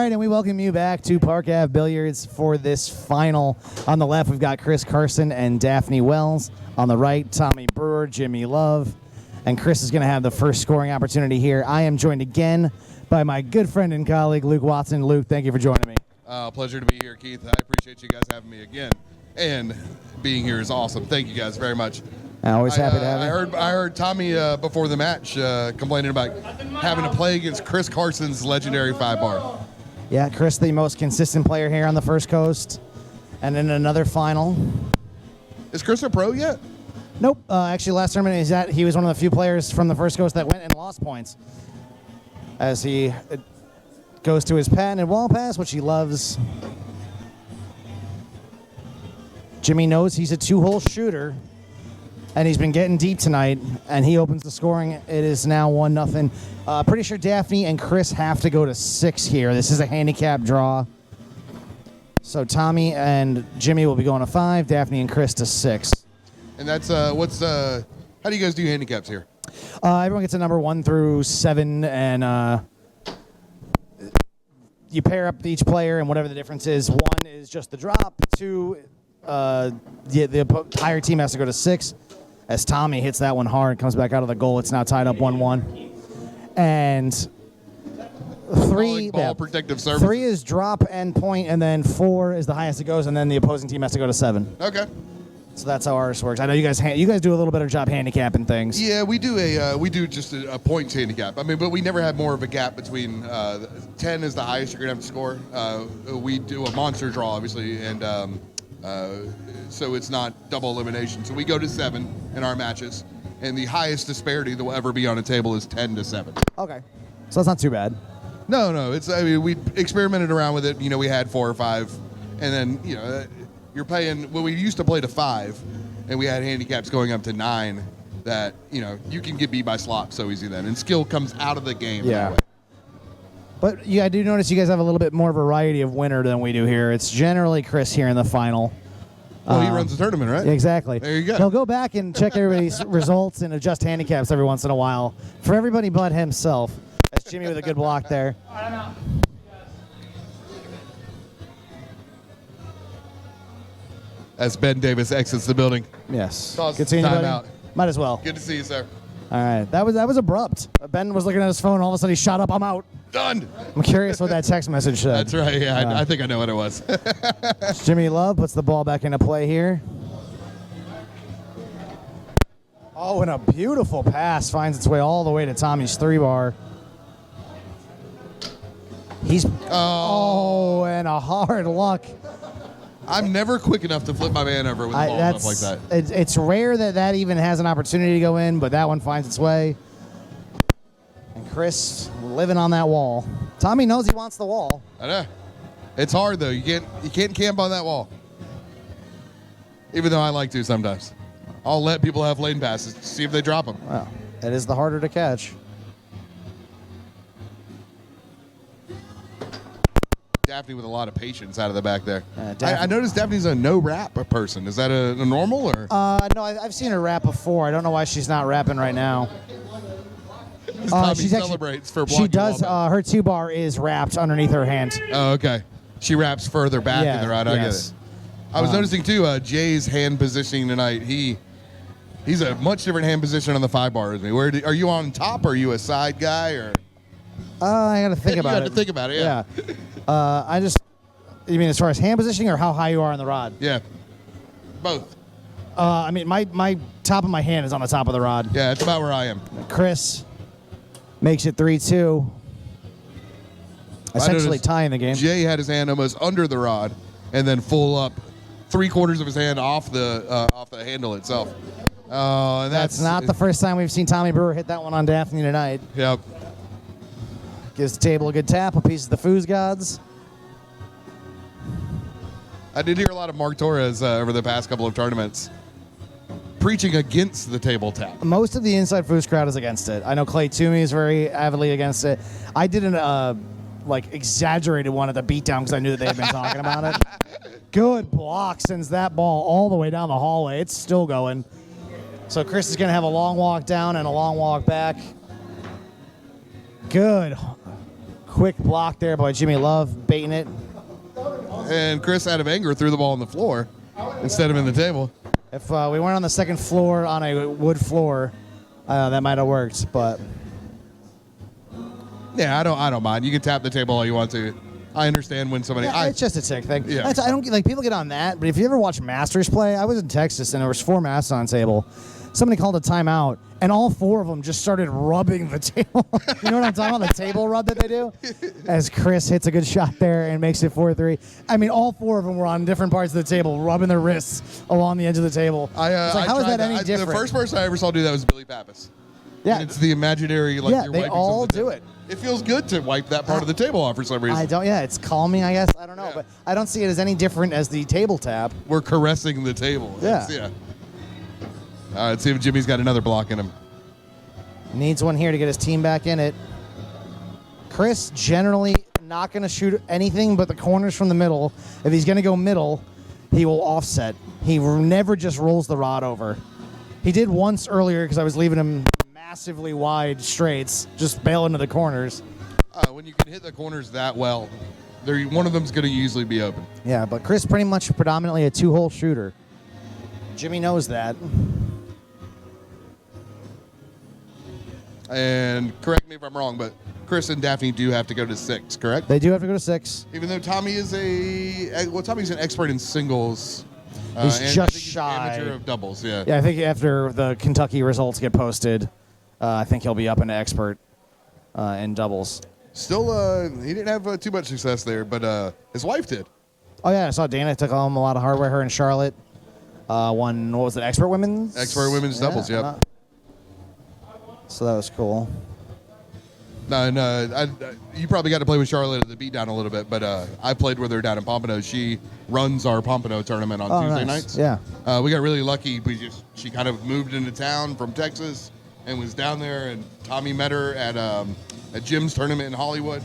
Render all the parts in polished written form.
right, and we welcome you back to Park Ave Billiards for this final. On the left, we've got Chris Carson and Daphne Wells. On the right, Tommy Brewer, Jimmy Love. And Chris is going to have the first scoring opportunity here. I am joined again by my good friend and colleague, Luke Watson. Luke, thank you for joining me. Pleasure to be here, Keith. I appreciate you guys having me again. And being here is awesome. Thank you guys very much. Always happy to have you. I heard Tommy before the match complaining about having to play against Chris Carson's legendary 5-bar. Yeah, Chris, the most consistent player here on the First Coast. And in another final. Is Chris a pro yet? Nope. Actually, last tournament he was one of the few players from the First Coast that went and lost points. As he goes to his pen and wall pass, which he loves. Jimmy knows he's a two-hole shooter. And he's been getting deep tonight, and he opens the scoring. It is now 1-0. Pretty sure Daphne and Chris have to go to 6 here. This is a handicap draw. So Tommy and Jimmy will be going to 5, Daphne and Chris to 6. And that's how do you guys do handicaps here? Everyone gets a number 1 through 7, and you pair up each player, and whatever the difference is. 1 is just the drop. 2, the higher team has to go to 6. As Tommy hits that one hard, comes back out of the goal. It's now tied up 1-1. And 3 ball protective service. 3 is drop and point, and then 4 is the highest it goes, and then the opposing team has to go to 7. Okay. So that's how ours works. I know you guys do a little better job handicapping things. Yeah, we do just a points handicap. I mean, but we never had more of a gap between 10 is the highest you're gonna have to score. We do a monster draw, obviously, and so it's not double elimination. So we go to 7 in our matches, and the highest disparity that will ever be on a table is 10 to 7. Okay, so that's not too bad. No, we experimented around with it. You know, we had 4 or 5, and then you're paying. Well, we used to play to 5, and we had handicaps going up to 9. That you can get beat by slop so easy then, and skill comes out of the game. Yeah. That way. But I do notice you guys have a little bit more variety of winner than we do here. It's generally Chris here in the final. Well, he runs the tournament, right? Exactly. There you go. He'll go back and check everybody's results and adjust handicaps every once in a while for everybody but himself. That's Jimmy with a good block there. As Ben Davis exits the building. Yes. Good seeing you, buddy. Might as well. Good to see you, sir. All right. That was abrupt. Ben was looking at his phone. All of a sudden, he shot up. I'm out. Done. I'm curious what that text message said. That's right. Yeah, I think I know what it was. Jimmy Love puts the ball back into play here. Oh, and a beautiful pass finds its way all the way to Tommy's 3-bar. He's and a hard luck. I'm never quick enough to flip my man over with a ball up like that. It's rare that even has an opportunity to go in, but that one finds its way. And Chris living on that wall. Tommy knows he wants the wall. I know. It's hard though. You can't camp on that wall. Even though I like to sometimes. I'll let people have lane passes to see if they drop them. Well, it is the harder to catch. Daphne with a lot of patience out of the back there. I noticed Daphne's a no rap person. Is that a normal or? No, I've seen her rap before. I don't know why she's not rapping right now. She celebrates for blocking. She does. Her 2-bar is wrapped underneath her hand. Oh, okay. She wraps further back in the rod. I get it. I was noticing too. Jay's hand positioning tonight. He's a much different hand position on the 5-bar as me. Are you on top? Or are you a side guy or? I got to think about it. You got to think about it. Yeah. You mean as far as hand positioning or how high you are on the rod? Yeah. Both. I mean, my top of my hand is on the top of the rod. Yeah, that's about where I am. Chris makes it 3-2. Essentially tying the game. Jay had his hand almost under the rod and then full up 3/4 of his hand off the handle itself. And that's not the first time we've seen Tommy Brewer hit that one on Daphne tonight. Yep. Gives the table a good tap, a piece of the Foos Gods. I did hear a lot of Mark Torres over the past couple of tournaments preaching against the table tap. Most of the inside Foos crowd is against it. I know Clay Toomey is very avidly against it. I did an exaggerated one at the beatdown because I knew that they had been talking about it. Good block, sends that ball all the way down the hallway. It's still going. So Chris is going to have a long walk down and a long walk back. Good Quick block there by Jimmy Love, baiting it. And Chris, out of anger, threw the ball on the floor instead of in the table. If we weren't on the second floor on a wood floor, that might have worked. But yeah, I don't mind. You can tap the table all you want to. I understand when somebody. yeah, it's just a tick thing. Yeah. I don't like people get on that. But if you ever watch Masters play, I was in Texas and there was 4 Masters on the table. Somebody called a timeout, and all 4 of them just started rubbing the table. You know what I'm talking about? The table rub that they do? As Chris hits a good shot there and makes it 4-3. I mean, all 4 of them were on different parts of the table, rubbing their wrists along the edge of the table. It's like, how is that any different? The first person I ever saw do that was Billy Pappas. Yeah. And it's the imaginary, like, Yeah, you're they wiping all something do down. it. It feels good to wipe that part of the table off for some reason. It's calming, I guess. I don't know. Yeah. But I don't see it as any different as the table tap. We're caressing the table. Yeah. All right, let's see if Jimmy's got another block in him. Needs one here to get his team back in it. Chris generally not going to shoot anything but the corners from the middle. If he's going to go middle, he will offset. He never just rolls the rod over. He did once earlier because I was leaving him massively wide straights, just bail into the corners. When you can hit the corners that well, one of them's going to usually be open. Yeah, but Chris pretty much predominantly a 2-hole shooter. Jimmy knows that. And correct me if I'm wrong, but Chris and Daphne do have to go to 6, correct? They do have to go to 6. Even though Tommy is Tommy's an expert in singles. He's and just I think he's shy. amateur of doubles, yeah. Yeah, I think after the Kentucky results get posted, I think he'll be up into expert in doubles. Still, he didn't have too much success there, but his wife did. Oh, yeah, I saw Dana took home a lot of hardware. Her and Charlotte won, what was it, expert women's? Expert women's doubles, yep. So that was cool. No, you probably got to play with Charlotte at the beatdown a little bit, but I played with her down in Pompano. She runs our Pompano tournament on Tuesday nights. Yeah. We got really lucky. She kind of moved into town from Texas and was down there, and Tommy met her at Jim's tournament in Hollywood,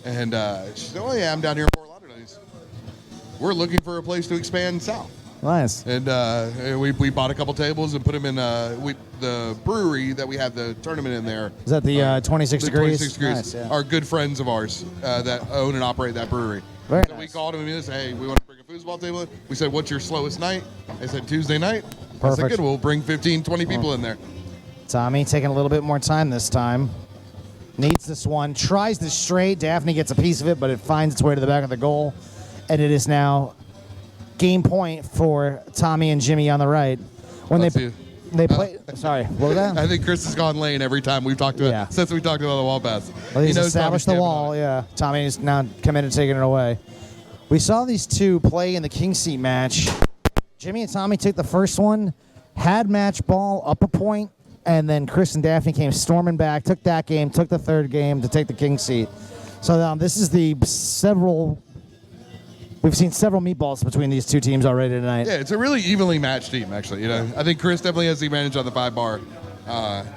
and she said, "Oh yeah, I'm down here in Fort Lauderdale. We're looking for a place to expand south." Nice. And we bought a couple tables and put them in the brewery that we had the tournament in there. Is that the 26 degrees? 26 degrees. Nice, yeah. Are good friends of ours that own and operate that brewery. Very So nice. we called them and we said, "Hey, we want to bring a foosball table in." We said, "What's your slowest night?" They said, "Tuesday night." I said, Perfect. "Good, we'll bring 15, 20 people in there." Tommy taking a little bit more time this time. Needs this one. Tries the straight. Daphne gets a piece of it, but it finds its way to the back of the goal. And it is now game point for Tommy and Jimmy on the right. When they play. Sorry, what was that? I think Chris has gone lane every time we've talked to Yeah. since we talked about the wall pass. Well, he's knows established Tommy's the camping on wall, it. yeah. Tommy's now committed to taking it away. We saw these two play in the king seat match. Jimmy and Tommy took the first one, had match ball up a point, and then Chris and Daphne came storming back, took that game, took the third game to take the king seat. So this is we've seen several meatballs between these two teams already tonight. Yeah, it's a really evenly matched team, actually. You know, I think Chris definitely has the advantage on the 5-bar.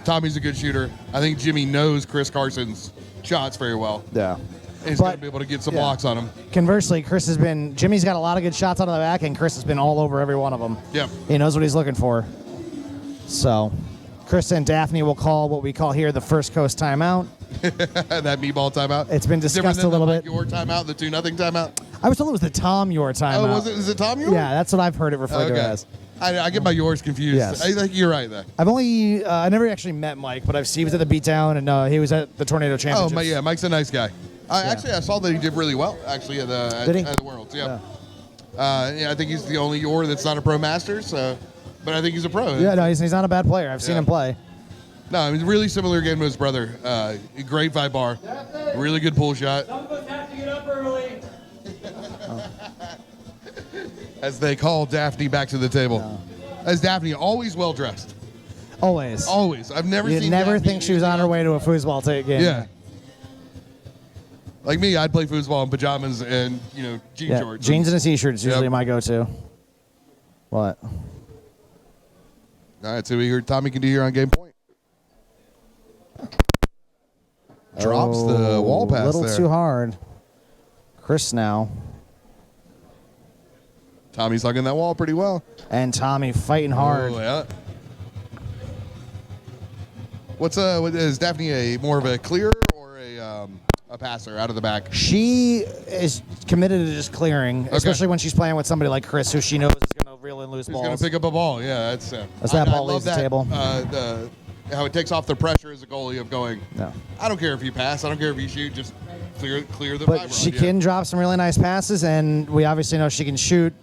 Tommy's a good shooter. I think Jimmy knows Chris Carson's shots very well. Yeah. He's going to be able to get some blocks on him. Conversely, Jimmy's got a lot of good shots out of the back, and Chris has been all over every one of them. Yep. He knows what he's looking for. So, Chris and Daphne will call what we call here the First Coast timeout. That meatball timeout. It's been discussed a little bit. Your timeout, the 2-0 timeout. I was told it was the Tom Your timeout. Oh, was it? Is it Tom Your? Yeah, that's what I've heard it referred to as. I get my yours confused. Yes. I think you're right there. I never actually met Mike, but he was at the beatdown and he was at the Tornado Championships. Oh, Mike's a nice guy. Actually, I saw that he did really well. Actually, at the Worlds. Yeah. I think he's the only Yor that's not a pro master. So, but I think he's a pro. Yeah, no, he's not a bad player. I've seen him play. No, I mean, really similar game to his brother. Great 5-bar, really good pull shot. Some of us have to get up early. As they call Daphne back to the table. As Daphne, always well dressed. Always. Always. I've never You'd seen never Daphne think she was on her way to a foosball game. Yeah. Like me, I'd play foosball in pajamas and, jean shorts. Jeans and a t-shirt is usually my go-to. What? All right, so we heard Tommy can do here on game point. Drops the wall pass a little there. too hard. Chris now. Tommy's hugging that wall pretty well. And Tommy fighting hard. Oh, yeah. What is Daphne more of a clear or a a passer out of the back. She is committed to just clearing, especially when she's playing with somebody like Chris, who she knows is going to reel in loose Who's balls. going to pick up a ball? Yeah, that's that ball leaves the table. How it takes off the pressure as a goalie of going. No. I don't care if you pass. I don't care if you shoot. Just clear the But fiber. she can drop some really nice passes, and we obviously know she can shoot.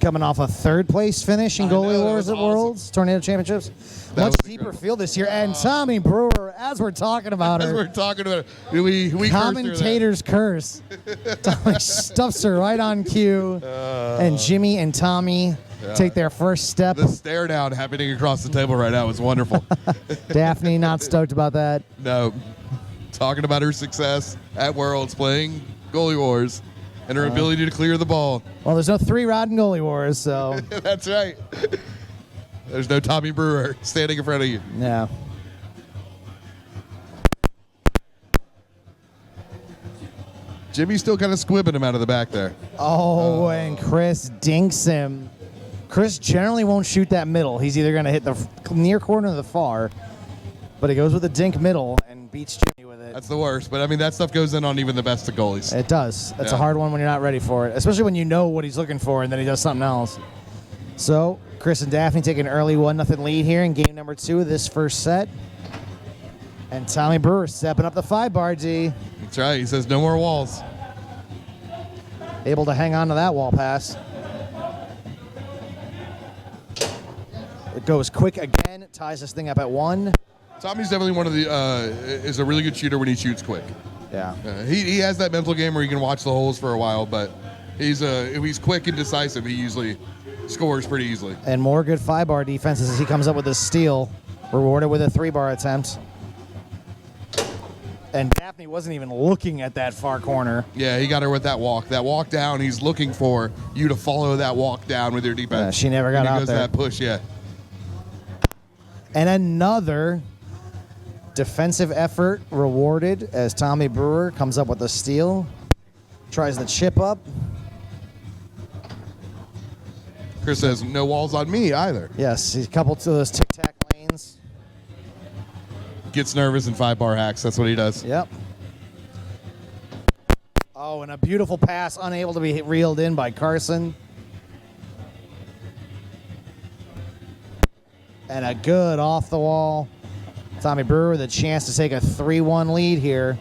Coming off a third place finish in I know, goalie that wars was at awesome. Worlds Tornado Championships. That Much was deeper incredible. field this year, and Tommy Brewer, as we're talking about As her, we're talking about it, we cursed her there. commentator's curse. Tommy stuffs her right on cue, and Jimmy and Tommy take their first step. The stare down happening across the table right now is wonderful. Daphne not stoked about that. No, talking about her success at Worlds, playing goalie wars, and her ability to clear the ball. Well, there's no three-rod in goalie wars, so That's right. There's no Tommy Brewer standing in front of you. yeah. Jimmy's still kind of squibbing him out of the back there. Oh, and Chris dinks him. Chris generally won't shoot that middle. He's either going to hit the near corner or the far, but he goes with a dink middle and beats Jimmy with it. That's the worst. But, I mean, that stuff goes in on even the best of goalies. It does. It's a Yeah. hard one when you're not ready for it, especially when you know what he's looking for and then he does something else. So, Chris and Daphne take an early 1-0 lead here in game number 2 of this first set. And Tommy Brewer stepping up the 5-bar, D. That's right. He says no more walls. Able to hang on to that wall pass. It goes quick again, ties this thing up at 1. Tommy's definitely one of the is a really good shooter when he shoots quick. Yeah. He has that mental game where he can watch the holes for a while, but if he's quick and decisive, he usually scores pretty easily. And more good 5-bar defenses as he comes up with a steal, rewarded with a 3-bar attempt. And Daphne wasn't even looking at that far corner. Yeah, he got her with that walk. That walk down, he's looking for you to follow that walk down with your defense. Yeah, she never got and he out goes there. that push, yeah. And another defensive effort rewarded as Tommy Brewer comes up with a steal. Tries the chip up. Chris says, no walls on me either. Yes, he's coupled to those tic-tac lanes. Gets nervous and 5-bar hacks. That's what he does. Yep. Oh, and a beautiful pass, unable to be reeled in by Carson. And a good off the wall. Tommy Brewer with a chance to take a 3-1 lead here.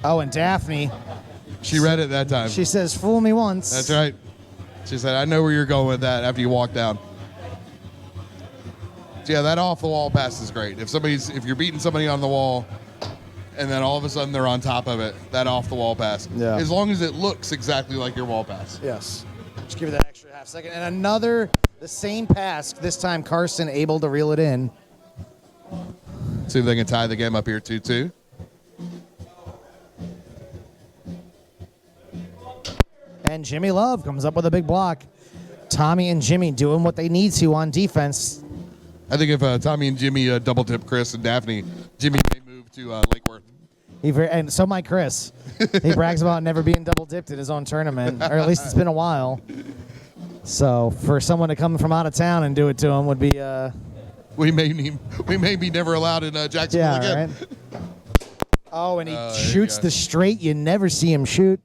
Oh, and Daphne, She read it that time. she says, fool me once. That's right. She said, I know where you're going with that after you walk down. So yeah, that off the wall pass is great. If you're beating somebody on the wall and then all of a sudden they're on top of it, that off the wall pass. Yeah. As long as it looks exactly like your wall pass. Yes. Just give it that extra half second. And the same pass, this time Carson able to reel it in. See if they can tie the game up here 2-2. And Jimmy Love comes up with a big block. Tommy and Jimmy doing what they need to on defense. I think if Tommy and Jimmy double tip Chris and Daphne, Jimmy may move to Lake Worth. And so might Chris. He brags about never being double dipped in his own tournament, or at least it's been a while. So for someone to come from out of town and do it to him would be, We may be never allowed in Jacksonville yeah, again. right? Oh, and he there you shoots go. the straight. You never see him shoot.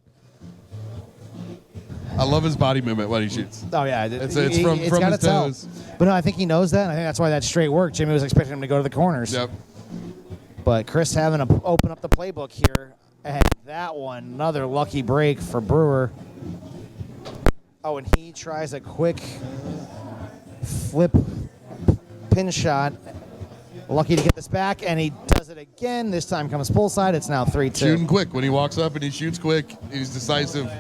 I love his body movement when he shoots. Oh yeah, It's from gotta his tell. toes. But no, I think he knows that. And I think that's why that straight worked. Jimmy was expecting him to go to the corners. Yep. But Chris having to open up the playbook here, and that one, another lucky break for Brewer. Oh, and he tries a quick flip pin shot. Lucky to get this back, and he does it again. This time comes pull side. It's now 3-2. Shooting quick. When he walks up and he shoots quick, he's decisive.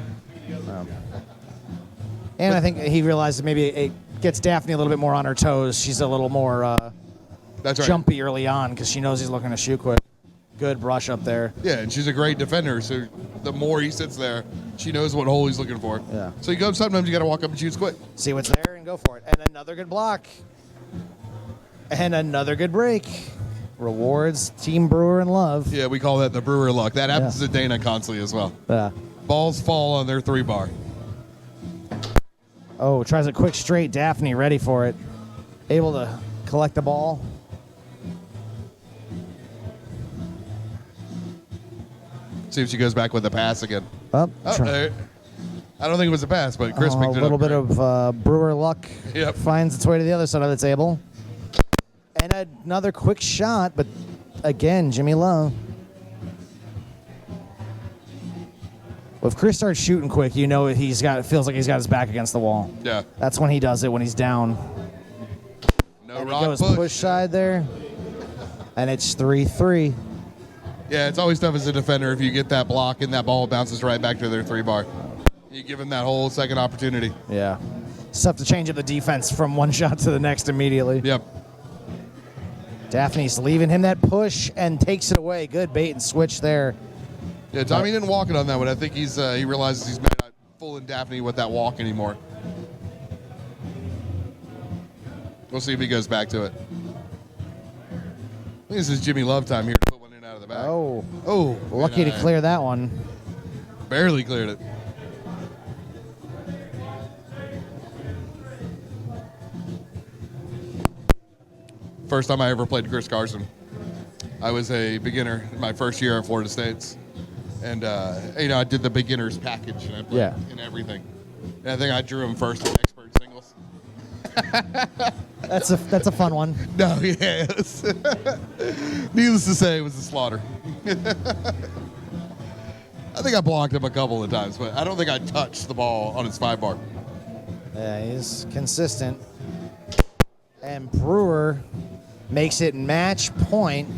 And I think he realizes maybe it gets Daphne a little bit more on her toes. She's a little more That's right. jumpy early on because she knows he's looking to shoot quick. Good brush up there. Yeah, and she's a great defender, so the more he sits there, she knows what hole he's looking for. Yeah. So sometimes you got to walk up and shoot quick. See what's there and go for it. And another good block. And another good break. Rewards Team Brewer and Love. Yeah, we call that the Brewer luck. That happens Yeah. to Dana constantly as well. Yeah. Balls fall on their 3-bar. Oh, tries a quick straight. Daphne ready for it. Able to collect the ball. See if she goes back with the pass again. Oh, I don't think it was a pass, but Chris picked it up. A little bit of Brewer luck Yep. finds its way to the other side of the table. And another quick shot, but again, Jimmy Love. Well, if Chris starts shooting quick, you know it feels like he's got his back against the wall. Yeah. That's when he does it, when he's down. No And rock he goes push. push side there, and it's 3-3. Yeah, it's always tough as a defender if you get that block and that ball bounces right back to their 3-bar. You give them that whole second opportunity. Yeah. It's tough to change up the defense from one shot to the next immediately. Yep. Daphne's leaving him that push and takes it away. Good bait and switch there. Yeah, Tommy didn't walk it on that one. I think he realizes he's not fooling Daphne with that walk anymore. We'll see if he goes back to it. I think this is Jimmy Love time here to put one in out of the back. Oh, lucky to clear that one. Barely cleared it. First time I ever played Chris Carson. I was a beginner in my first year at Florida State's. And, I did the beginner's package and I played in everything. And I think I drew him first in expert singles. That's a fun one. No, yes. Needless to say, it was a slaughter. I think I blocked him a couple of times, but I don't think I touched the ball on his 5-bar. Yeah, he's consistent. And Brewer makes it match point.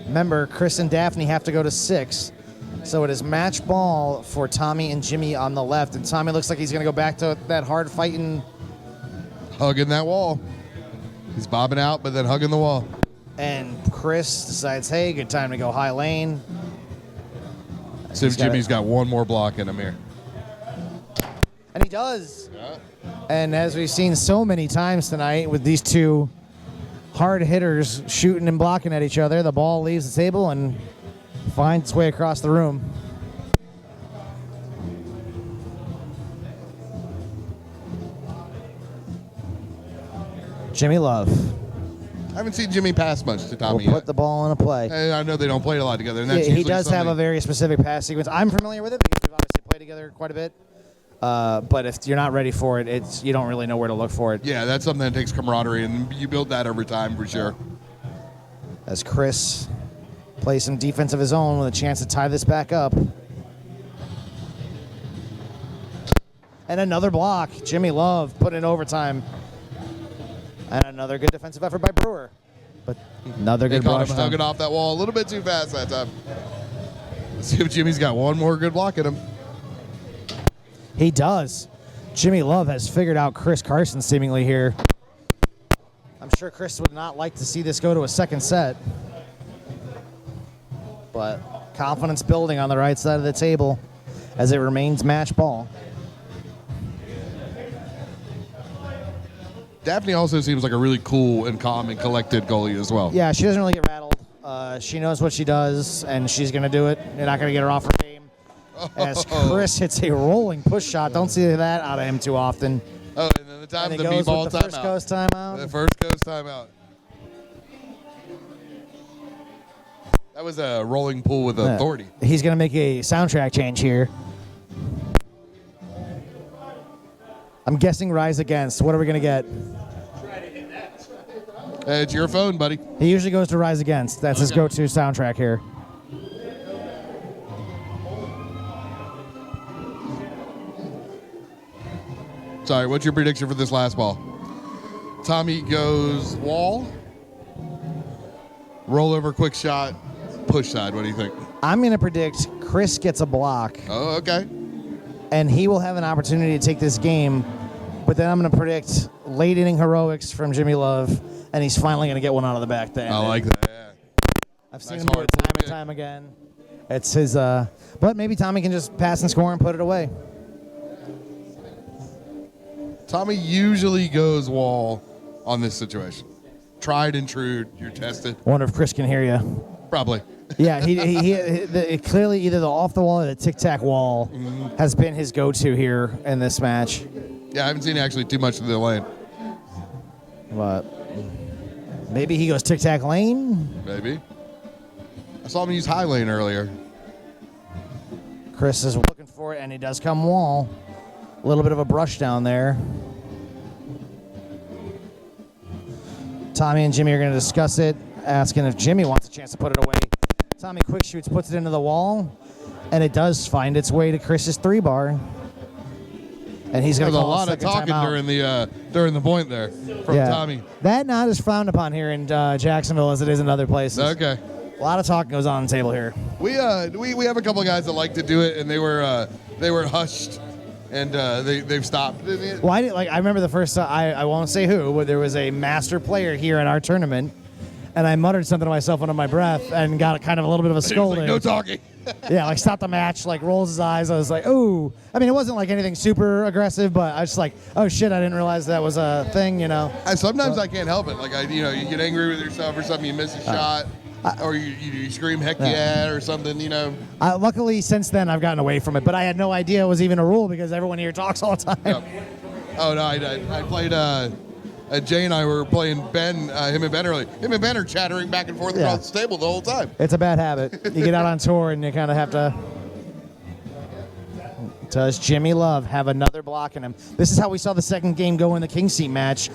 Remember, Chris and Daphne have to go to 6. So it is match ball for Tommy and Jimmy on the left. And Tommy looks like he's going to go back to that hard fighting. Hugging that wall. He's bobbing out, but then hugging the wall. And Chris decides, hey, good time to go high lane. See if Jimmy's got one more block in him here. And he does. Yeah. And as we've seen so many times tonight with these two hard hitters shooting and blocking at each other, the ball leaves the table and finds its way across the room. Jimmy Love I haven't seen Jimmy pass much to will Tommy put yet. the ball in a play. And I know they don't play a lot together. And that's He usually does have a something- very specific pass sequence. I'm familiar with it because we've obviously played together quite a bit. But if you're not ready for it, you don't really know where to look for it. Yeah, that's something that takes camaraderie, and you build that over time for sure. As Chris plays some defense of his own with a chance to tie this back up. And another block. Jimmy Love put in overtime. And another good defensive effort by Brewer. But another They good caught brush him down. hugging off that wall a little bit too fast that time. Let's see if Jimmy's got one more good block in him. He does. Jimmy Love has figured out Chris Carson seemingly here. I'm sure Chris would not like to see this go to a second set. But confidence building on the right side of the table as it remains match ball. Daphne also seems like a really cool and calm and collected goalie as well. Yeah, she doesn't really get rattled. She knows what she does, and she's going to do it. You're not going to get her off her game. As Chris hits a rolling push shot. Don't see that out of him too often. Oh, and then the time And the it goes B-ball with the first timeout. goes timeout. The first goes timeout. That was a rolling pool with authority. He's going to make a soundtrack change here. I'm guessing Rise Against. What are we going to get? It's your phone, buddy. He usually goes to Rise Against. That's his go-to soundtrack here. Sorry, what's your prediction for this last ball? Tommy goes wall, roll over, quick shot, push side. What do you think? I'm going to predict Chris gets a block, Oh, okay. and he will have an opportunity to take this game. But then I'm going to predict late inning heroics from Jimmy Love, and he's finally going to get one out of the back. To end I it. like that. Yeah. I've seen Nice him do hard it time pull and kick. time again. It's his, but maybe Tommy can just pass and score and put it away. Tommy usually goes wall on this situation. Tried and true. You're tested. Wonder if Chris can hear you. Probably. Yeah, clearly either the off the wall or the tic tac wall has been his go-to here in this match. Yeah, I haven't seen actually too much of the lane. But maybe he goes tic tac lane. Maybe. I saw him use high lane earlier. Chris is looking for it, and he does come wall. A little bit of a brush down there. Tommy and Jimmy are going to discuss it, asking if Jimmy wants a chance to put it away. Tommy quick shoots, puts it into the wall, and it does find its way to Chris's 3-bar. And he's going to call a second talking during the point there from Tommy. That not as frowned upon here in Jacksonville as it is in other places. Okay. A lot of talk goes on the table here. We have a couple of guys that like to do it, and they were hushed, and they've stopped. Well, I remember the first time, I won't say who, but there was a master player here in our tournament, and I muttered something to myself under my breath and got kind of a little bit of a scolding. Like, no talking. Yeah, like stopped the match, like rolls his eyes. I was like, ooh. I mean, it wasn't like anything super aggressive, but I was just like, oh shit, I didn't realize that was a thing, you know. Sometimes I can't help it. Like you get angry with yourself or something, you miss a shot, or you scream heck yeah or something, you know. Luckily, since then, I've gotten away from it, but I had no idea it was even a rule because everyone here talks all the time. Yep. Oh no, I played. Jay and I were playing Ben, him and Ben early. Him and Ben are chattering back and forth across the table the whole time. It's a bad habit. You get out on tour and you kind of have to. Does Jimmy Love have another block in him? This is how we saw the second game go in the King Seat match.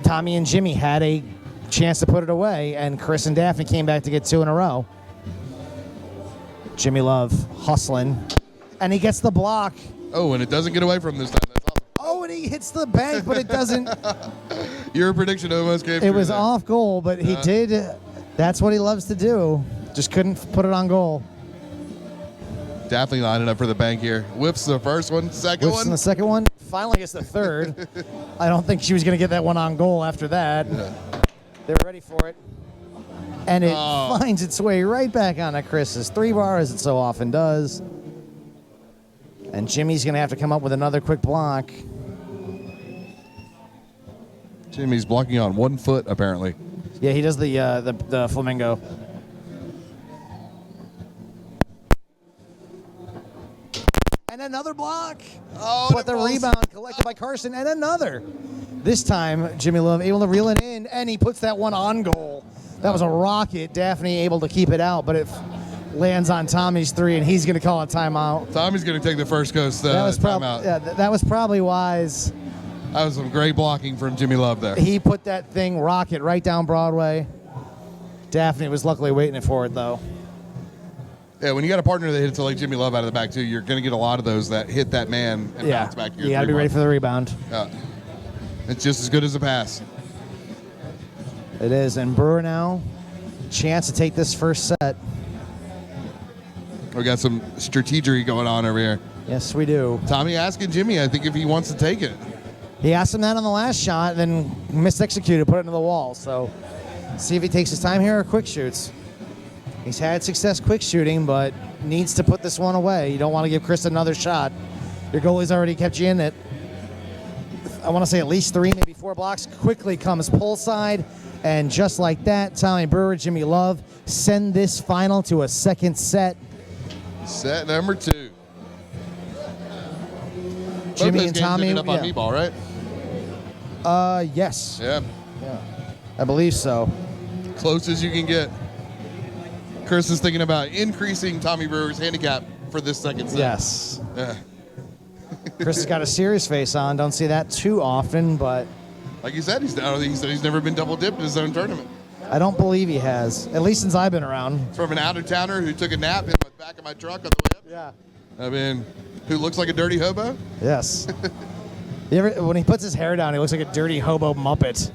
Tommy and Jimmy had a chance to put it away, and Chris and Daphne came back to get 2 in a row. Jimmy Love hustling, and he gets the block. Oh, and it doesn't get away from this time. That's awesome. Oh, and he hits the bank, but it doesn't. Your prediction almost came true. It was there. off goal, but he did. That's what he loves to do. Just couldn't put it on goal. Definitely lining up for the bank here. Whips the first one, second Whips one. in the second one. Finally gets the third. I don't think she was going to get that one on goal after that. Yeah. They were ready for it. And it finds its way right back onto Chris's 3-bar, as it so often does. And Jimmy's going to have to come up with another quick block. Jimmy's blocking on 1 foot, apparently. Yeah, he does the flamingo. And another block. Oh, But the rebound collected by Carson, and another. This time, Jimmy Love able to reel it in, and he puts that one on goal. That was a rocket. Daphne able to keep it out, but it lands on Tommy's 3, and he's going to call a timeout. Tommy's going to take the first coast timeout. Yeah, that was probably wise. That was some great blocking from Jimmy Love there. He put that thing rocket right down Broadway. Daphne was luckily waiting for it, though. Yeah, when you got a partner that hits it like Jimmy Love out of the back, too, you're going to get a lot of those that hit that man and bounce back to your you got to be ready for the rebound. Yeah. It's just as good as a pass. It is, and Brewer now, chance to take this first set. We got some strategery going on over here. Yes, we do. Tommy asking Jimmy, I think, if he wants to take it. He asked him that on the last shot, then misexecuted, put it into the wall. So, see if he takes his time here or quick shoots. He's had success quick shooting, but needs to put this one away. You don't want to give Chris another shot. Your goalie's already kept you in it. I want to say at least 3, maybe 4 blocks. Quickly comes pull side, and just like that, Tommy Brewer, Jimmy Love send this final to a second set. Set number 2. Jimmy and Tommy up on me-ball, right? Yes. Yeah. I believe so. Close as you can get. Chris is thinking about increasing Tommy Brewer's handicap for this second set. Yes. Yeah. Chris has got a serious face on. Don't see that too often, but Like you said, he's never been double dipped in his own tournament. I don't believe he has, at least since I've been around. From an out-of-towner who took a nap in the back of my truck on the way up. Yeah. I mean, who looks like a dirty hobo? Yes. When he puts his hair down, he looks like a dirty hobo Muppet.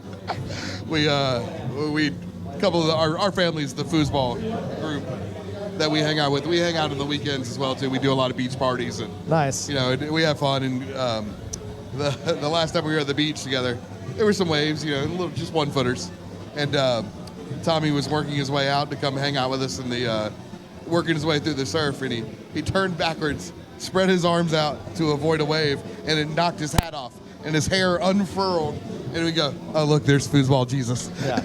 Couple of our family's the foosball group that we hang out with. We hang out on the weekends as well too. We do a lot of beach parties and Nice. we have fun. And the last time we were at the beach together, there were some waves, just 1-footers, and Tommy was working his way out to come hang out with us in the working his way through the surf, and he turned backwards, spread his arms out to avoid a wave, and it knocked his hat off, and his hair unfurled. And we go, oh, look, there's foosball Jesus. Yeah.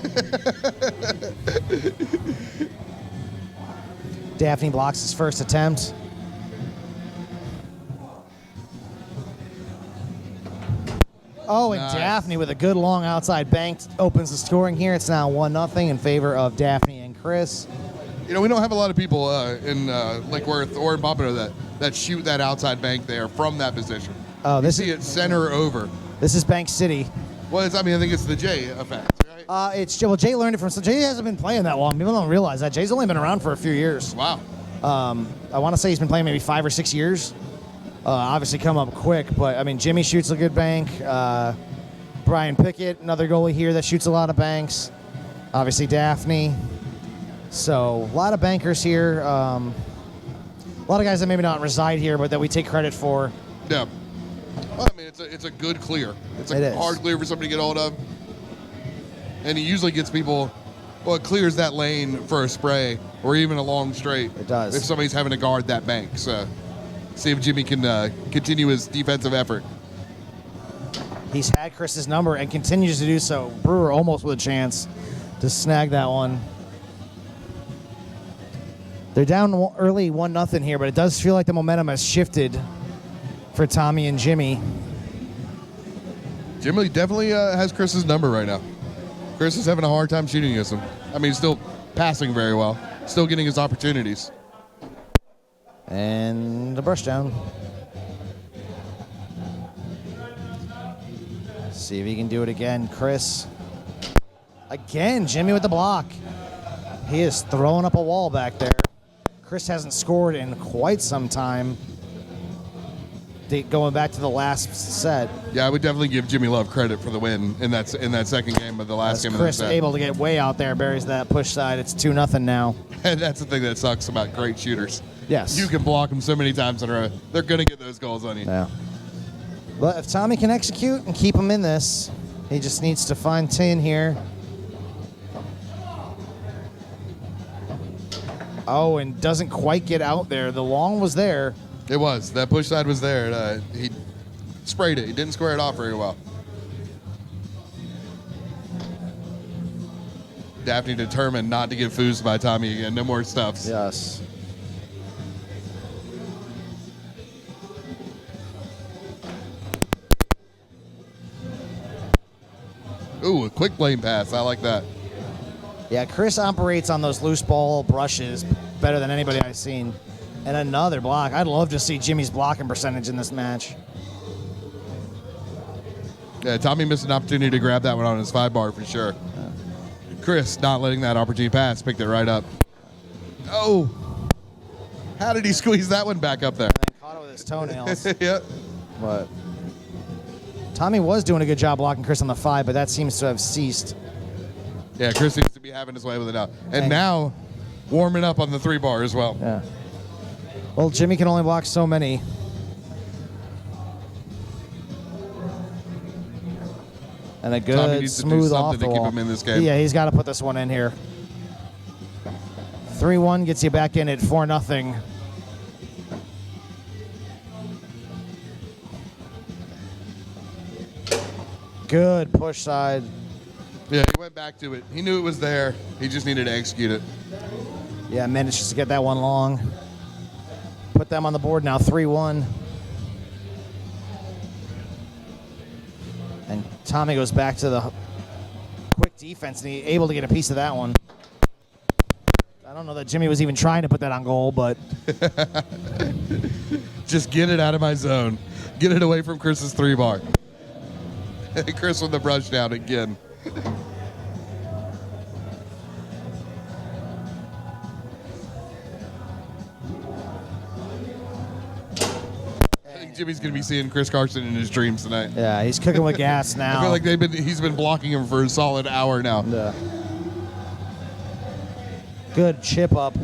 Daphne blocks his first attempt. Oh, and Nice. Daphne with a good long outside bank opens the scoring here. It's now 1-0 in favor of Daphne and Chris. You know, we don't have a lot of people in Lake Worth or in Pompano that shoot that outside bank there from that position. Oh, You see it center over. This is Bank City. Well, I think it's the J effect, right? Jay learned it from. So Jay hasn't been playing that long. People don't realize that Jay's only been around for a few years. Wow. I want to say he's been playing maybe 5 or 6 years. Obviously come up quick, but I mean Jimmy shoots a good bank. Brian Pickett, another goalie here that shoots a lot of banks. Obviously Daphne. So a lot of bankers here. A lot of guys that maybe not reside here, but that we take credit for. Yeah. Well, I mean, it's a good clear. It's a hard clear for somebody to get hold of. And he usually gets people, well, it clears that lane for a spray or even a long straight. It does. If somebody's having to guard that bank. So see if Jimmy can continue his defensive effort. He's had Chris's number and continues to do so. Brewer almost with a chance to snag that one. They're down early 1-0 here, but it does feel like the momentum has shifted for Tommy and Jimmy. Jimmy definitely has Chris's number right now. Chris is having a hard time shooting against him. I mean, he's still passing very well, still getting his opportunities. And the brush down. See if he can do it again. Chris. Again, Jimmy with the block. He is throwing up a wall back there. Chris hasn't scored in quite some time. Going back to the last set. Yeah, I would definitely give Jimmy Love credit for the win in that second game of the last game of the Chris set. able to get way out there, buries that push side. It's 2-0 now. And that's the thing that sucks about great shooters. Yes. You can block them so many times in a row. They're going to get those goals on you. Yeah. But if Tommy can execute and keep him in this, he just needs to find 10 here. Oh, and doesn't quite get out there. The long was there. It was. That push side was there. He sprayed it. He didn't square it off very well. Daphne determined not to get foosed by Tommy again. No more stuffs. Yes. Ooh, a quick lane pass. I like that. Yeah, Chris operates on those loose ball brushes better than anybody I've seen. And another block. I'd love to see Jimmy's blocking percentage in this match. Yeah, Tommy missed an opportunity to grab that one on his 5-bar for sure. Chris not letting that opportunity pass. Picked it right up. Oh. How did he squeeze that one back up there? And caught it with his toenails. Yeah. But Tommy was doing a good job blocking Chris on the 5, but that seems to have ceased. Yeah, Chris seems to be having his way with it now. And now warming up on the 3-bar as well. Yeah. Well, Jimmy can only block so many. And a Tommy good needs to do smooth something off the to keep wall. him in this game. Yeah, he's got to put this one in here. 3-1 gets you back in at 4-0. Good push side. Yeah, he went back to it. He knew it was there. He just needed to execute it. Yeah, manages to get that one long. Put them on the board now, 3-1. And Tommy goes back to the quick defense, and he's able to get a piece of that one. I don't know that Jimmy was even trying to put that on goal, but Just get it out of my zone. Get it away from Chris's 3-bar. Chris with the brush down again. I think Jimmy's going to be seeing Chris Carson in his dreams tonight. yeah, he's cooking with gas now. I feel like he's been blocking him for a solid hour now. And, good chip up.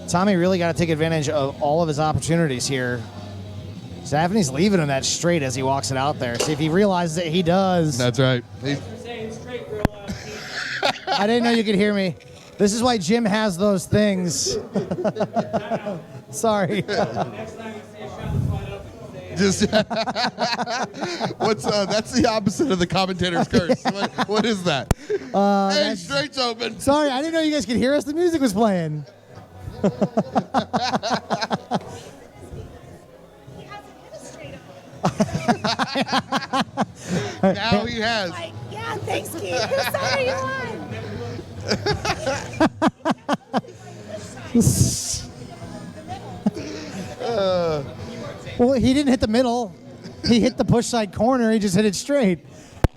Tommy really got to take advantage of all of his opportunities here. Daphne's leaving him that straight as he walks it out there. See if he realizes it. He does. That's right. Saying straight real loud. I didn't know you could hear me. This is why Jim has those things. Sorry. Next time you say shut the fuck up and say it. That's the opposite of the commentator's curse. What is that? Hey, straight's open. Sorry, I didn't know you guys could hear us. The music was playing. Now he has. Like, yeah, thanks, Keith. Sorry you won. Well, he didn't hit the middle. He hit the push side corner. He just hit it straight.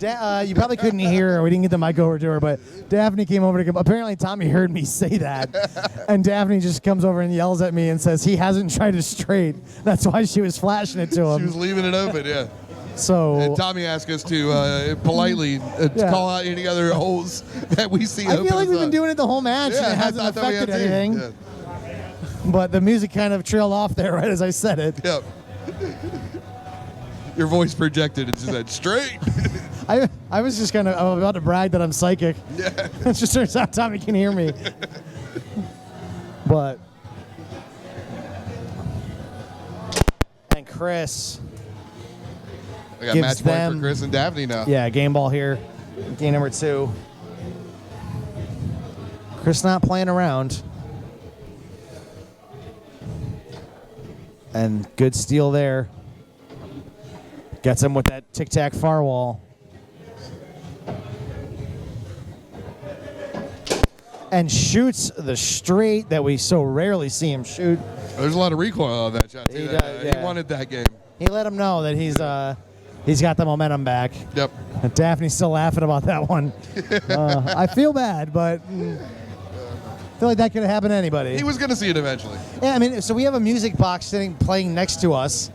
You probably couldn't hear her. We didn't get the mic over to her, but Daphne came over to. Apparently, Tommy heard me say that, and Daphne just comes over and yells at me and says he hasn't tried it straight. That's why she was flashing it to him. She was leaving it open, yeah. So And Tommy asked us to politely call out any other holes that we see I open. feel like we've us been up. doing it the whole match, and it I hasn't thought that we affected had to. anything. Yeah. But the music kind of trailed off there right as I said it. Yep. Your voice projected and just said straight. I was just kind of about to brag that I'm psychic. Yeah. It just turns out Tommy can hear me. But and Chris, I got Gives match point them- for Chris and Daphne now. yeah, game ball here, game number 2. Chris not playing around. And good steal there. Gets him with that tic-tac far wall. And shoots the straight that we so rarely see him shoot. There's a lot of recoil on that shot, too. He does, yeah. He wanted that game. He let him know that he's got the momentum back. Yep. And Daphne's still laughing about that one. I feel bad, but I feel like that could have happened to anybody. He was going to see it eventually. Yeah, I mean, so we have a music box playing next to us,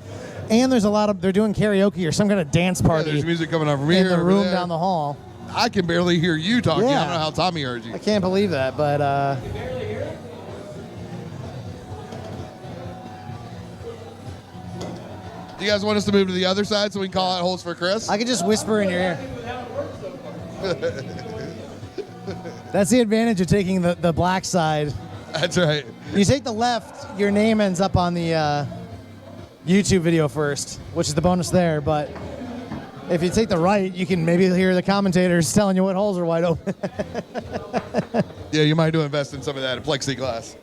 and there's they're doing karaoke or some kind of dance Yeah, party there's music coming out from in here. the over room there. down the hall. I can barely hear you talking. Yeah. I don't know how Tommy heard you. I can't believe that, but Do you guys want us to move to the other side so we can call out holes for Chris? I could just whisper in your ear. That's the advantage of taking the black side. That's right. You take the left, your name ends up on the YouTube video first, which is the bonus there. But if you take the right, you can maybe hear the commentators telling you what holes are wide open. Yeah, you might have to invest in some of that in plexiglass.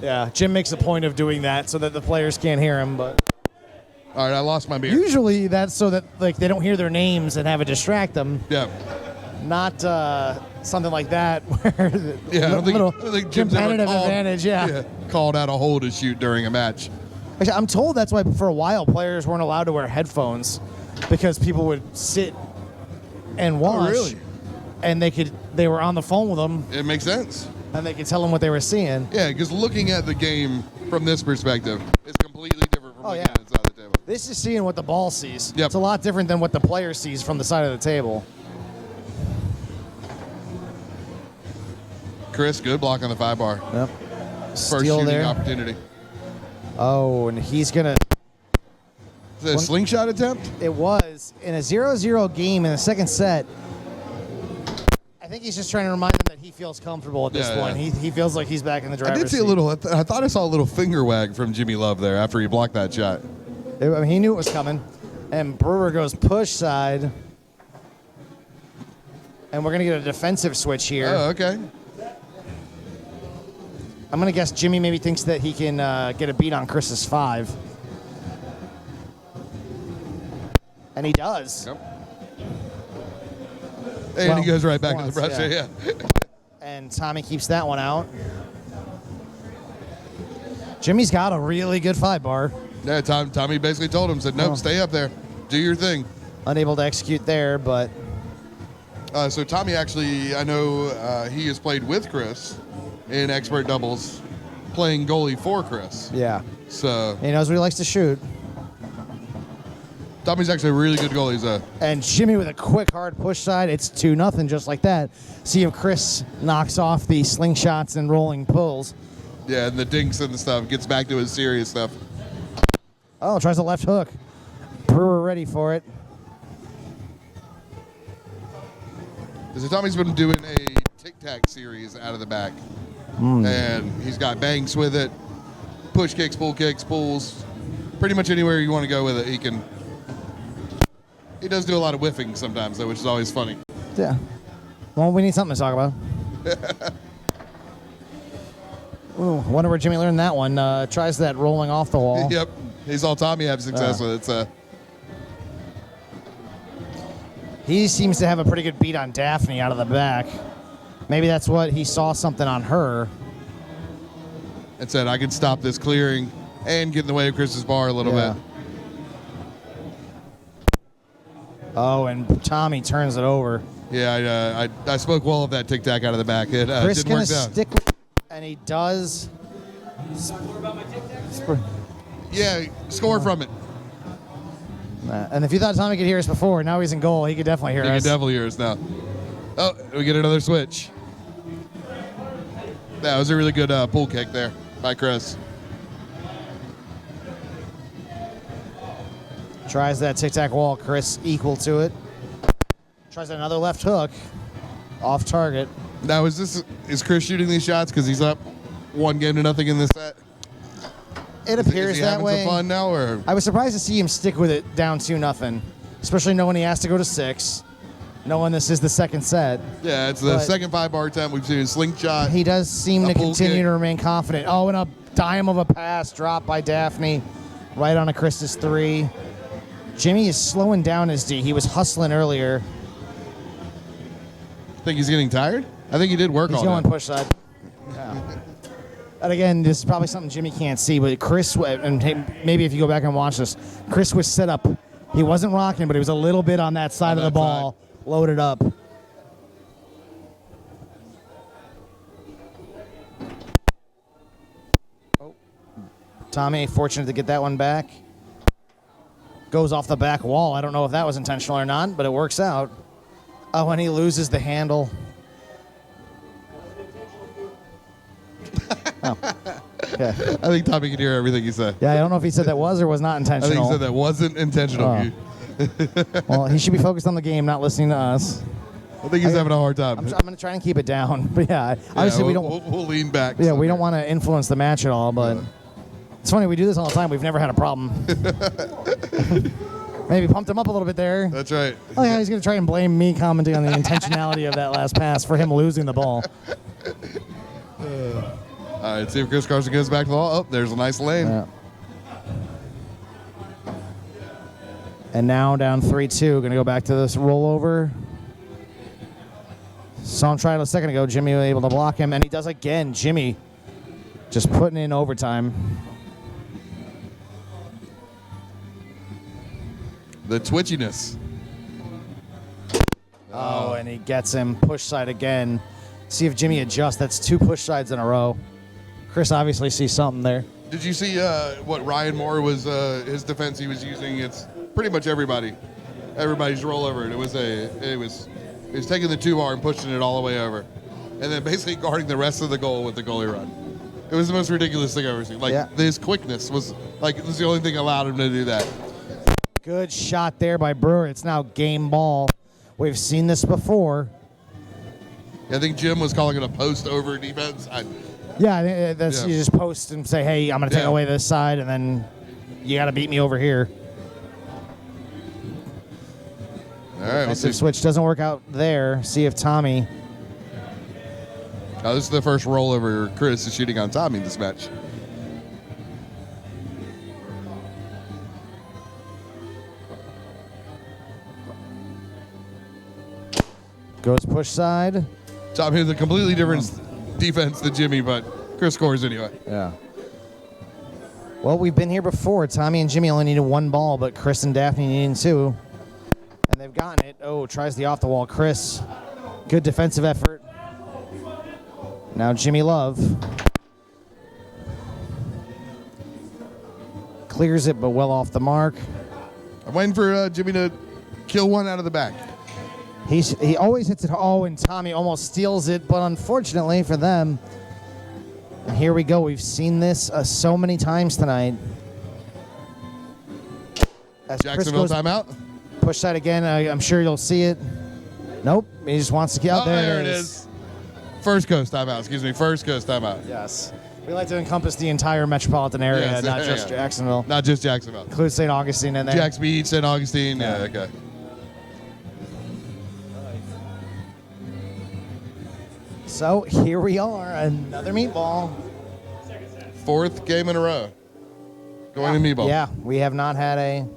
Yeah, Jim makes a point of doing that so that the players can't hear him. But All right, I lost my beer. usually that's so that like they don't hear their names and have it distract them. Yeah. Not something like that where Yeah, I don't little think Jim's ever competitive called, advantage. Yeah. called out a hole to shoot during a match. Actually, I'm told that's why for a while players weren't allowed to wear headphones because people would sit and watch. Oh, really? And they were on the phone with them It makes sense. and they could tell them what they were seeing. Yeah, because looking at the game from this perspective is completely different from Oh, looking yeah. at it inside the table. This is seeing what the ball sees. Yep. It's a lot different than what the player sees from the side of the table. Chris, good block on the 5-bar. Yep. First Steal shooting there. opportunity. Oh, and he's gonna. Is that a slingshot attempt? It was in a 0-0 game in the second set. I think he's just trying to remind them that he feels comfortable at this Yeah, point. yeah. He feels like he's back in the I driver's did see a seat. little. I thought I saw a little finger wag from Jimmy Love there after he blocked that shot. I mean, he knew it was coming. And Brewer goes push side. And we're going to get a defensive switch here. Oh, okay. I'm going to guess Jimmy maybe thinks that he can get a beat on Chris's 5. And he does. Yep. And Well, he goes right back to the once, brush. yeah. Yeah. And Tommy keeps that one out. Jimmy's got a really good 5-bar. Yeah, Tommy basically told him, said, nope, Oh. stay up there. Do your thing. Unable to execute there, but So Tommy actually, I know he has played with Chris in expert doubles, playing goalie for Chris. yeah. So He knows what he likes to shoot. Tommy's actually a really good goalie. So And Jimmy with a quick, hard push side. It's 2-0 just like that. See if Chris knocks off the slingshots and rolling pulls. yeah, and the dinks and the stuff, gets back to his serious stuff. Oh, tries a left hook. Brewer ready for it. So Tommy's been doing a tic-tac series out of the back. And he's got banks with it, push kicks, pulls. Pretty much anywhere you want to go with it, he can. He does do a lot of whiffing sometimes, though, which is always funny. Yeah. Well, we need something to talk about. Ooh, I wonder where Jimmy learned that one. Tries that rolling off the wall. Yep, he's all Tommy have success with it. So He seems to have a pretty good beat on Daphne out of the back. Maybe that's what he saw something on her. And said, I can stop this clearing and get in the way of Chris's bar a little bit. Oh, and Tommy turns it over. Yeah, I spoke well of that tic-tac out of the back. It Chris didn't gonna work down. stick with, and he does. Yeah, score from it. And if you thought Tommy could hear us before, now he's in goal. He could definitely hear You us. can definitely hear us now. Oh, we get another switch. That was a really good pull kick there by Chris. Tries that tic-tac wall. Chris equal to it. Tries another left hook. Off target. Now, is Chris shooting these shots because he's up 1-0 in this set? It appears is he that having way. some fun now, or I was surprised to see him stick with it down 2-0, especially knowing he has to go to 6, knowing this is the second set. yeah, it's the But- second 5-bar attempt. We've seen a slingshot. He does seem A to pull continue kick. to remain confident. Oh, and a dime of a pass dropped by Daphne right on a Chris's 3. Jimmy is slowing down his D. He was hustling earlier. Think he's getting tired? I think he did work He's all going day. push side. Yeah. And again, this is probably something Jimmy can't see, but Chris, and hey, maybe if you go back and watch this, Chris was set up. He wasn't rocking, but he was a little bit on that side On of the that ball, loaded up. Oh. Tommy, fortunate to get that one back. Goes off the back wall. I don't know if that was intentional or not, but it works out. Oh, and he loses the handle. Oh. Okay. I think Tommy can hear everything he said. Yeah, I don't know if he said that was or was not I think intentional. he said that wasn't intentional. Oh. Well, he should be focused on the game, not listening to us. I think he's having a hard time. I'm going to try and keep it down. But yeah, obviously we don't. We'll lean back. Yeah, we don't want to influence the match at all. But it's funny, we do this all the time. We've never had a problem. Maybe pumped him up a little bit there. That's right. Oh yeah, he's going to try and blame me commenting on the intentionality of that last pass for him losing the ball. All right, see if Chris Carson goes back to the ball. Oh, there's a nice lane. Yeah. And now down 3-2. Going to go back to this rollover. Saw him try it a second ago. Jimmy was able to block him, and he does again. Jimmy just putting in overtime. The twitchiness. Oh, and he gets him push side again. See if Jimmy adjusts. That's 2 push sides in a row. Chris obviously sees something there. Did you see what Ryan Moore was his defense he was using? It's pretty much everybody's rollover. It was taking the 2-bar and pushing it all the way over, and then basically guarding the rest of the goal with the goalie run. It was the most ridiculous thing I've ever seen. His quickness was the only thing that allowed him to do that. Good shot there by Brewer. It's now game ball. We've seen this before. I think Jim was calling it a post over defense. Yeah, I think that's Yeah. you just post and say, hey, I'm going to take Yeah. away this side, and then you got to beat me over here. All right, we'll see. Defensive switch doesn't work out there. See if Tommy. This is the first rollover Chris is shooting on Tommy this match. Goes push side. Tommy has a completely different defense than Jimmy, but Chris scores anyway. Yeah. Well, we've been here before. Tommy and Jimmy only needed 1 ball, but Chris and Daphne needed 2. And they've gotten it. Oh, tries the off the wall. Chris, good defensive effort. Now Jimmy Love. Clears it, but well off the mark. I'm waiting for Jimmy to kill one out of the back. He always hits it. Oh, and Tommy almost steals it, but unfortunately for them, and here we go. We've seen this so many times tonight. As Chris Jacksonville goes timeout. push side again, I'm sure you'll see it. Nope, he just wants to get out. Oh, there it is. First Coast timeout. Excuse me. First Coast timeout. Yes, we like to encompass the entire metropolitan area, Yes, not yeah, just yeah. Jacksonville. Not just Jacksonville. Include St. Augustine in there. Jax Beach, St. Augustine. Yeah. Yeah, okay. So here we are, another meatball. 4th game in a row. Going to meatball. Yeah, we have not had a.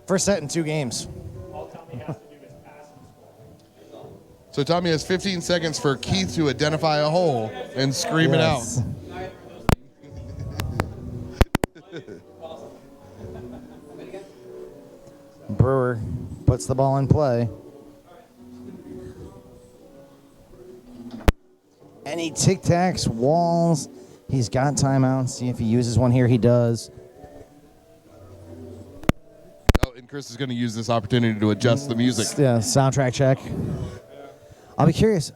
First set in 2 games. All Tommy has to do is pass and score. So Tommy has 15 seconds for Keith to identify a hole and scream Yes. it out. Brewer puts the ball in play. Any tic-tacs, walls. He's got timeouts. See if he uses one here. He does. Oh, and Chris is going to use this opportunity to adjust the music. Yeah, soundtrack check. I'll be curious.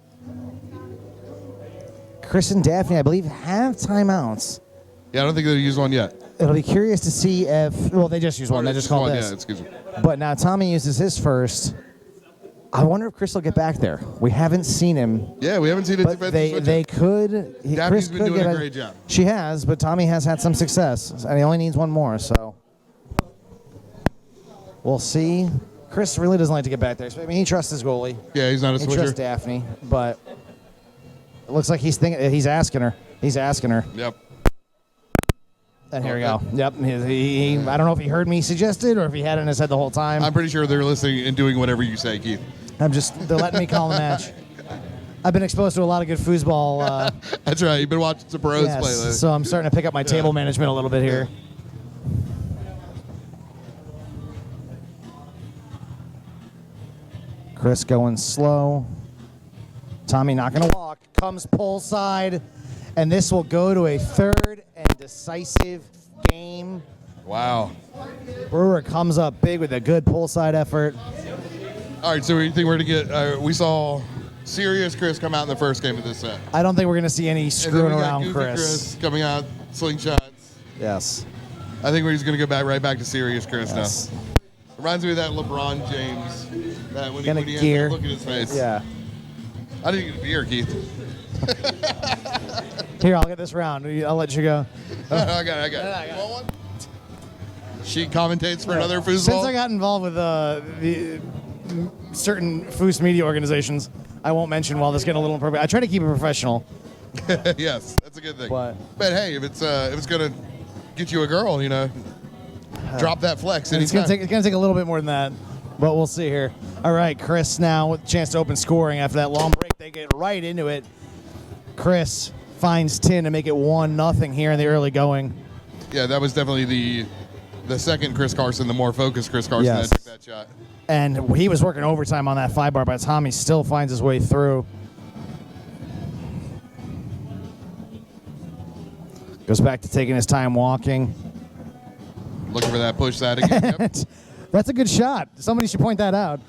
Chris and Daphne, I believe, have timeouts. Yeah, I don't think they've used one yet. It'll be curious to see if, well, they just used one. They just called this. Yeah, excuse me. But now Tommy uses his first. I wonder if Chris will get back there. We haven't seen him. Yeah, we haven't seen it. But they could. Daphne's Chris been could doing get a back. great job. She has, but Tommy has had some success, and he only needs one more. So we'll see. Chris really doesn't like to get back there. So, I mean, he trusts his goalie. Yeah, he's not a He switcher. trusts Daphne, but it looks like he's thinking. He's asking her. He's asking her. Yep. And here we go. Yep. I don't know if he heard me suggest it or if he had it in his head the whole time. I'm pretty sure they're listening and doing whatever you say, Keith. They're letting me call the match. I've been exposed to a lot of good foosball. That's right. You've been watching some pros Yes, play lately. so I'm starting to pick up my table management a little bit here. Chris going slow. Tommy not going to walk. Comes pull side. And this will go to a third and decisive game. Wow. Brewer comes up big with a good pull side effort. All right, so we think we're going to get, we saw serious Chris come out in the first game of this set. I don't think we're going to see any And then screwing we got around Goofy Chris. coming out, slingshots. Yes. I think we're just going to go right back to serious Chris Yes. now. Reminds me of that LeBron James. That when Gonna he gear. look at his face. Yeah. I didn't get a beer, Keith. Here, I'll get this round. I'll let you go. I got it. You want one? She commentates for another foosball. Since I got involved with certain foos media organizations, I won't mention while this getting a little inappropriate. I try to keep it professional. Yes, that's a good thing. But hey, if it's gonna get you a girl, drop that flex. it's gonna take a little bit more than that. But we'll see here. All right, Chris now with a chance to open scoring after that long break. They get right into it. Chris finds 10 to make it 1-0 here in the early going. Yeah, that was definitely the second Chris Carson, the more focused Chris Carson Yes. that took that shot. And he was working overtime on that 5-bar, but Tommy still finds his way through. Goes back to taking his time walking. Looking for that push side again. Yep. That's a good shot. Somebody should point that out.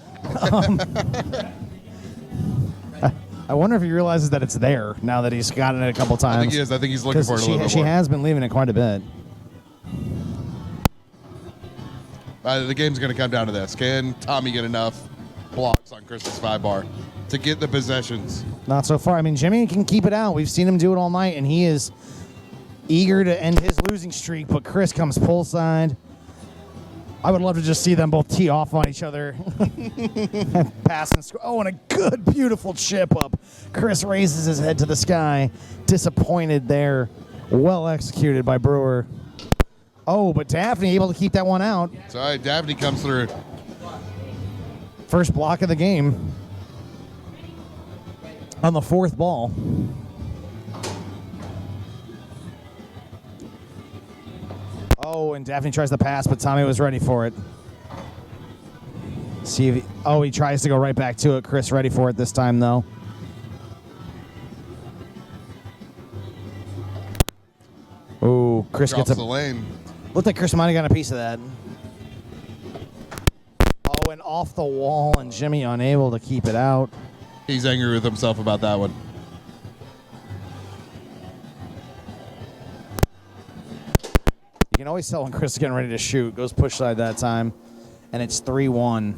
I wonder if he realizes that it's there now that he's gotten it a couple times. I think he is. I think he's looking for it a little bit She more. has been leaving it quite a bit. The game's going to come down to this. Can Tommy get enough blocks on Chris's 5-bar to get the possessions? Not so far. I mean, Jimmy can keep it out. We've seen him do it all night, and he is eager to end his losing streak, but Chris comes pull side. I would love to just see them both tee off on each other. Pass and score. Oh, and a good, beautiful chip up. Chris raises his head to the sky. Disappointed there. Well executed by Brewer. Oh, but Daphne able to keep that one out. It's all right. Daphne comes through. First block of the game. On the 4th ball. Oh, and Daphne tries to pass, but Tommy was ready for it. See if he tries to go right back to it. Chris ready for it this time, though. Oh, Chris Drops gets the lane. Looked like Chris might have gotten a piece of that. Oh, and off the wall, and Jimmy unable to keep it out. He's angry with himself about that one. You can always tell when Chris is getting ready to shoot. Goes push side that time, and it's 3-1.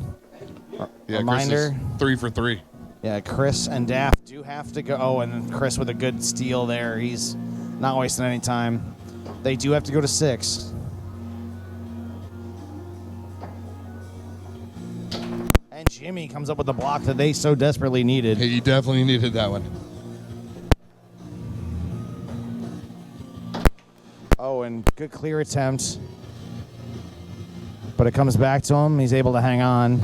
Yeah, Reminder. Chris is 3 for 3. Yeah, Chris and Daff do have to go. Oh, and Chris with a good steal there. He's not wasting any time. They do have to go to 6. And Jimmy comes up with the block that they so desperately needed. He definitely needed that one. Oh, and good clear attempt. But it comes back to him. He's able to hang on.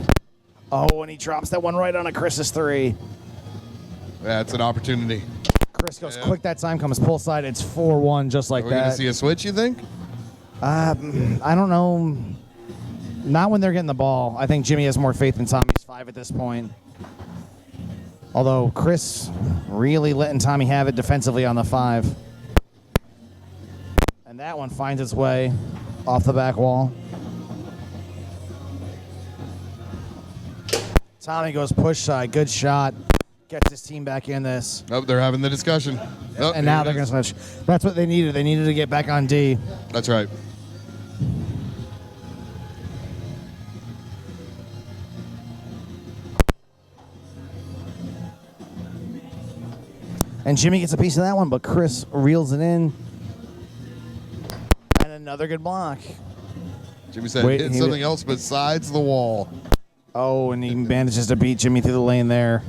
Oh, and he drops that one right on a Chris's 3. That's an opportunity. Chris goes quick that time, comes pull side. It's 4-1 just like Are we going that. to see a switch, you think? I don't know. Not when they're getting the ball. I think Jimmy has more faith in Tommy's 5 at this point. Although Chris really letting Tommy have it defensively on the 5. And that one finds its way off the back wall. Tommy goes push side. Good shot. Gets his team back in this. Oh, they're having the discussion. Oh, And now they're going to switch. That's what they needed. They needed to get back on D. That's right. And Jimmy gets a piece of that one, but Chris reels it in. And another good block. Jimmy said hit something else besides the wall. Oh, and he manages to beat Jimmy through the lane there.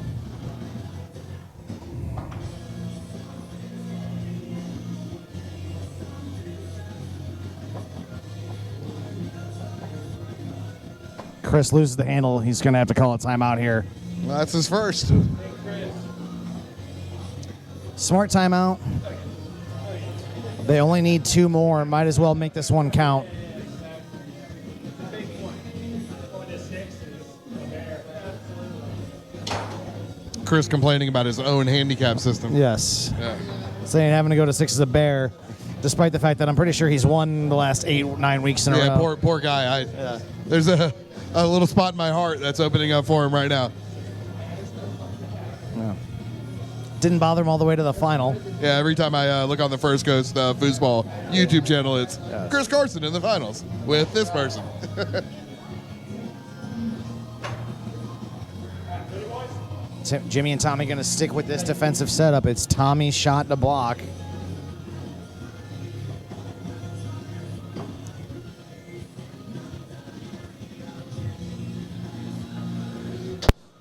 Chris loses the handle. He's going to have to call a timeout here. Well, that's his first. Smart timeout. They only need 2 more. Might as well make this one count. Chris complaining about his own handicap system. Yes. Yeah. Saying having to go to 6 is a bear, despite the fact that I'm pretty sure he's won the last 8-9 weeks in a row. Poor guy. There's a little spot in my heart that's opening up for him right now. Didn't bother him all the way to the final. Yeah, every time I look on the First Coast Foosball YouTube channel, it's Chris Carson in the finals with this person. Jimmy and Tommy going to stick with this defensive setup. It's Tommy's shot to block.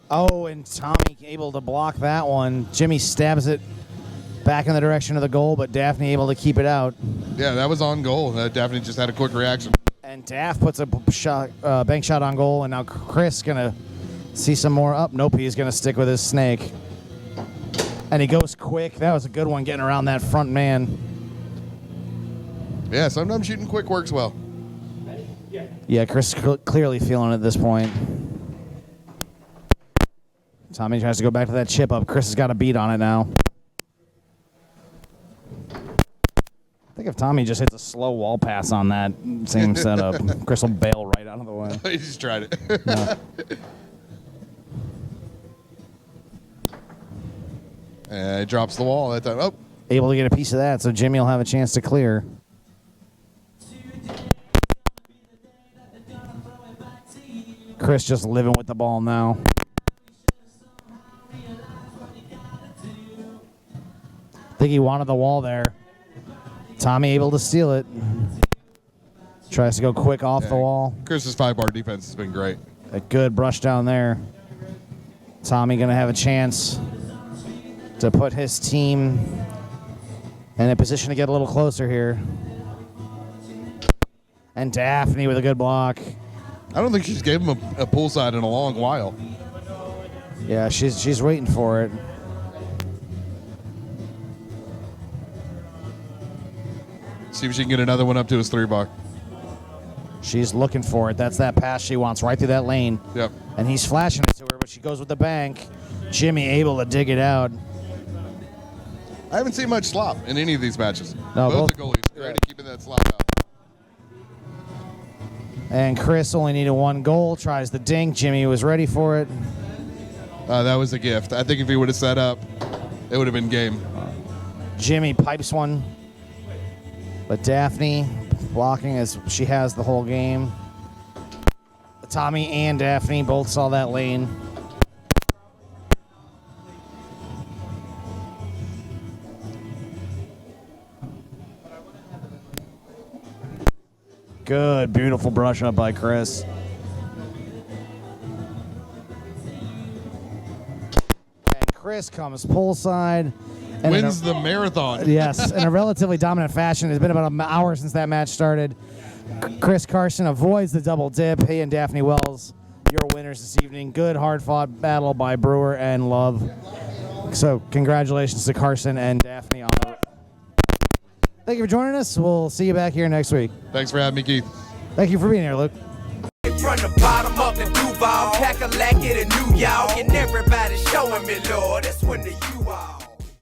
Oh, and Tommy able to block that one. Jimmy stabs it back in the direction of the goal, but Daphne able to keep it out. Yeah, that was on goal. Daphne just had a quick reaction. And Daff puts a shot, bank shot on goal, and now Chris going to see some more up. Nope, he's going to stick with his snake. And he goes quick. That was a good one, getting around that front man. Yeah, sometimes shooting quick works well. Yeah, Chris clearly feeling it at this point. Tommy tries to go back to that chip up. Chris has got a beat on it now. I think if Tommy just hits a slow wall pass on that same setup, Chris will bail right out of the way. He just tried it. Yeah. And it drops the wall that time. Oh, Able to get a piece of that, so Jimmy will have a chance to clear. Chris just living with the ball now. I think he wanted the wall there. Tommy able to steal it. Tries to go quick off the wall. Chris's 5-bar defense has been great. A good brush down there. Tommy going to have a chance to put his team in a position to get a little closer here. And Daphne with a good block. I don't think she's gave him a pull side in a long while. Yeah, she's waiting for it. See if she can get another one up to his 3-bar. She's looking for it. That's that pass she wants right through that lane. Yep. And he's flashing it to her, but she goes with the bank. Jimmy able to dig it out. I haven't seen much slop in any of these matches. No, both both- the goalies great at keeping that slop out. And Chris only needed 1 goal. Tries the dink. Jimmy was ready for it. That was a gift. I think if he would have set up, it would have been game. Jimmy pipes one. But Daphne blocking as she has the whole game. Tommy and Daphne both saw that lane. Good, beautiful brush up by Chris. And Chris comes pull side. And Wins the marathon. Yes, in a relatively dominant fashion. It's been about an hour since that match started. Chris Carson avoids the double dip. He and Daphne Wells, your winners this evening. Good, hard-fought battle by Brewer and Love. So congratulations to Carson and Daphne on the. Thank you for joining us. We'll see you back here next week. Thanks for having me, Keith. Thank you for being here, Luke. From the bottom up to Duval, Cackalack it a New York, and everybody showing me, Lord, that's when the you are.